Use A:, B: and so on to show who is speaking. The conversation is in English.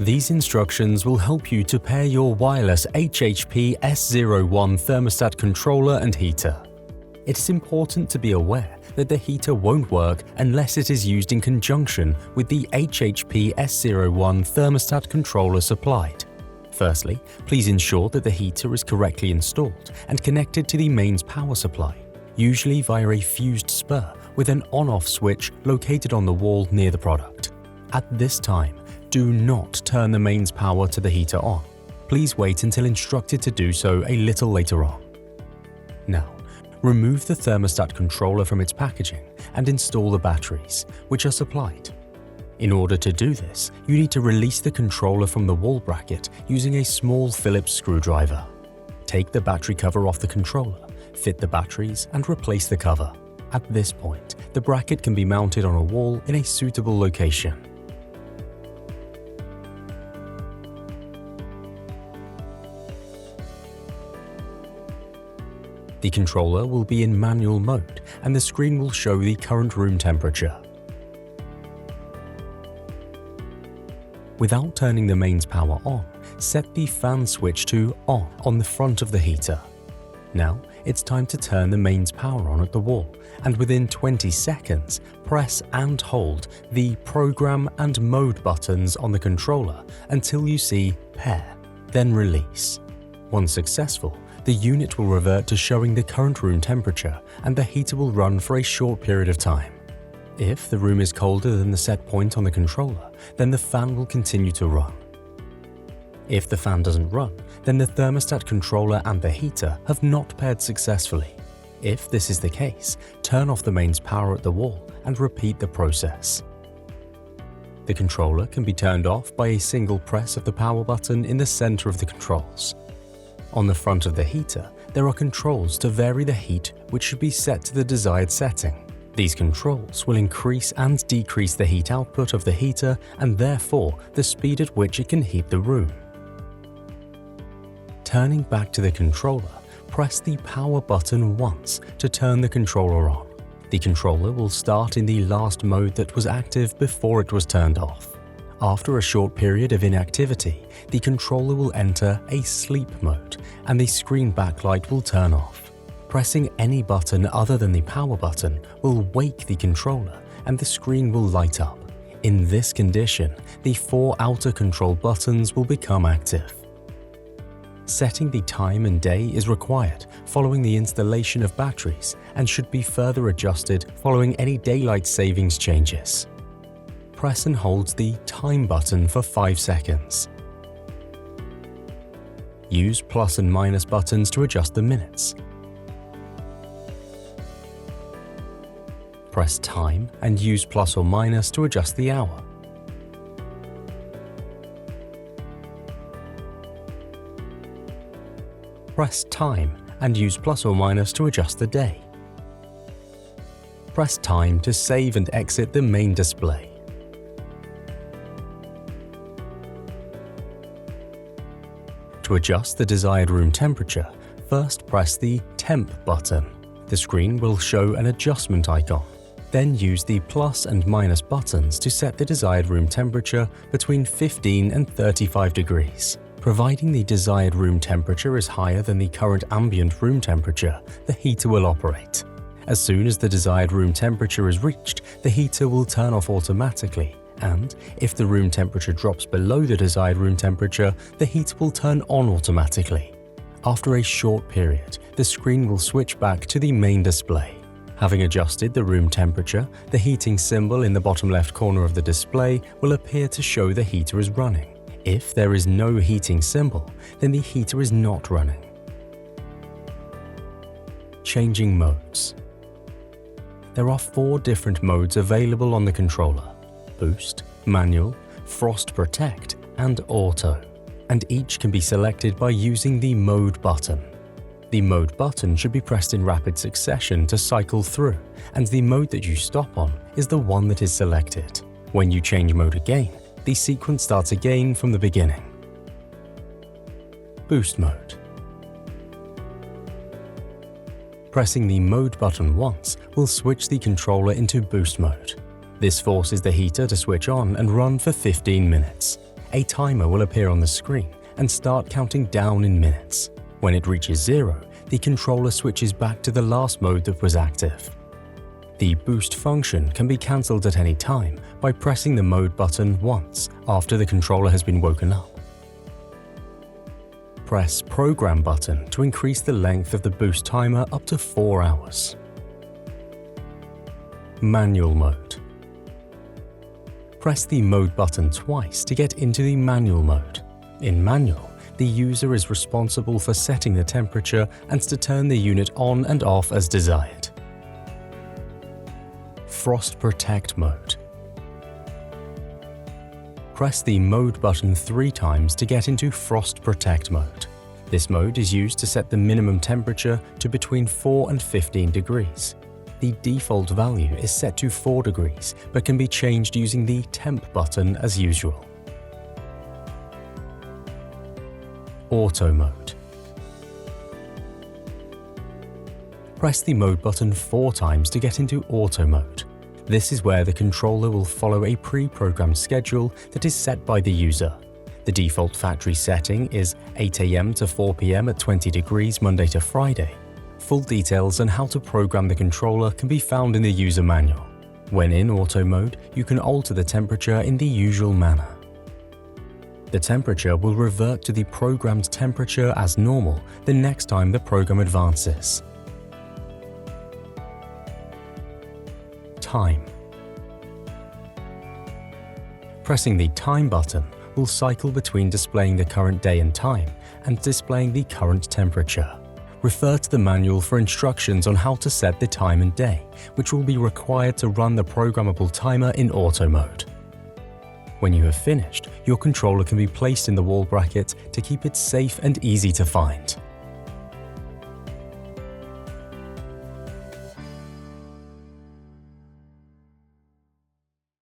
A: These instructions will help you to pair your wireless HHPS01 thermostat controller and heater. It is important to be aware that the heater won't work unless it is used in conjunction with the HHPS01 thermostat controller supplied. Firstly, please ensure that the heater is correctly installed and connected to the mains power supply, usually via a fused spur with an on-off switch located on the wall near the product. At this time, do not turn the mains power to the heater on. Please wait until instructed to do so a little later on. Now, remove the thermostat controller from its packaging and install the batteries, which are supplied. In order to do this, you need to release the controller from the wall bracket using a small Phillips screwdriver. Take the battery cover off the controller, fit the batteries, and replace the cover. At this point, the bracket can be mounted on a wall in a suitable location. The controller will be in manual mode and the screen will show the current room temperature. Without turning the mains power on, set the fan switch to on the front of the heater. Now, it's time to turn the mains power on at the wall, and within 20 seconds, press and hold the Program and Mode buttons on the controller until you see Pair, then Release. Once successful, the unit will revert to showing the current room temperature and the heater will run for a short period of time. If the room is colder than the set point on the controller, then the fan will continue to run. If the fan doesn't run, then the thermostat controller and the heater have not paired successfully. If this is the case, turn off the mains power at the wall and repeat the process. The controller can be turned off by a single press of the power button in the center of the controls. On the front of the heater, there are controls to vary the heat, which should be set to the desired setting. These controls will increase and decrease the heat output of the heater and therefore the speed at which it can heat the room. Turning back to the controller, press the power button once to turn the controller on. The controller will start in the last mode that was active before it was turned off. After a short period of inactivity, the controller will enter a sleep mode and the screen backlight will turn off. Pressing any button other than the power button will wake the controller and the screen will light up. In this condition, the 4 outer control buttons will become active. Setting the time and day is required following the installation of batteries and should be further adjusted following any daylight savings changes. Press and hold the time button for 5 seconds. Use plus and minus buttons to adjust the minutes. Press time and use plus or minus to adjust the hour. Press time and use plus or minus to adjust the day. Press time to save and exit the main display. To adjust the desired room temperature, first press the Temp button. The screen will show an adjustment icon. Then use the plus and minus buttons to set the desired room temperature between 15 and 35 degrees. Providing the desired room temperature is higher than the current ambient room temperature, the heater will operate. As soon as the desired room temperature is reached, the heater will turn off automatically, and if the room temperature drops below the desired room temperature, the heater will turn on automatically. After a short period, the screen will switch back to the main display. Having adjusted the room temperature, the heating symbol in the bottom left corner of the display will appear to show the heater is running. If there is no heating symbol, then the heater is not running. Changing modes. There are 4 different modes available on the controller: Boost, Manual, Frost Protect, and Auto, and each can be selected by using the Mode button. The Mode button should be pressed in rapid succession to cycle through, and the mode that you stop on is the one that is selected. When you change mode again, the sequence starts again from the beginning. Boost mode. Pressing the Mode button once will switch the controller into boost mode. This forces the heater to switch on and run for 15 minutes. a timer will appear on the screen and start counting down in minutes. When it reaches 0, the controller switches back to the last mode that was active. The boost function can be cancelled at any time by pressing the mode button once after the controller has been woken up. Press Program button to increase the length of the boost timer up to 4 hours. Manual mode. Press the mode button twice to get into the manual mode. In manual, the user is responsible for setting the temperature and to turn the unit on and off as desired. Frost Protect mode. Press the mode button 3 times to get into Frost Protect mode. This mode is used to set the minimum temperature to between 4 and 15 degrees. The default value is set to 4 degrees, but can be changed using the Temp button as usual. Auto mode. Press the mode button 4 times to get into Auto mode. This is where the controller will follow a pre-programmed schedule that is set by the user. The default factory setting is 8 AM to 4 PM at 20 degrees Monday to Friday. Full details on how to program the controller can be found in the user manual. When in auto mode, you can alter the temperature in the usual manner. The temperature will revert to the programmed temperature as normal the next time the program advances. Time. Pressing the Time button will cycle between displaying the current day and time and displaying the current temperature. Refer to the manual for instructions on how to set the time and day, which will be required to run the programmable timer in auto mode. When you have finished, your controller can be placed in the wall bracket to keep it safe and easy to find.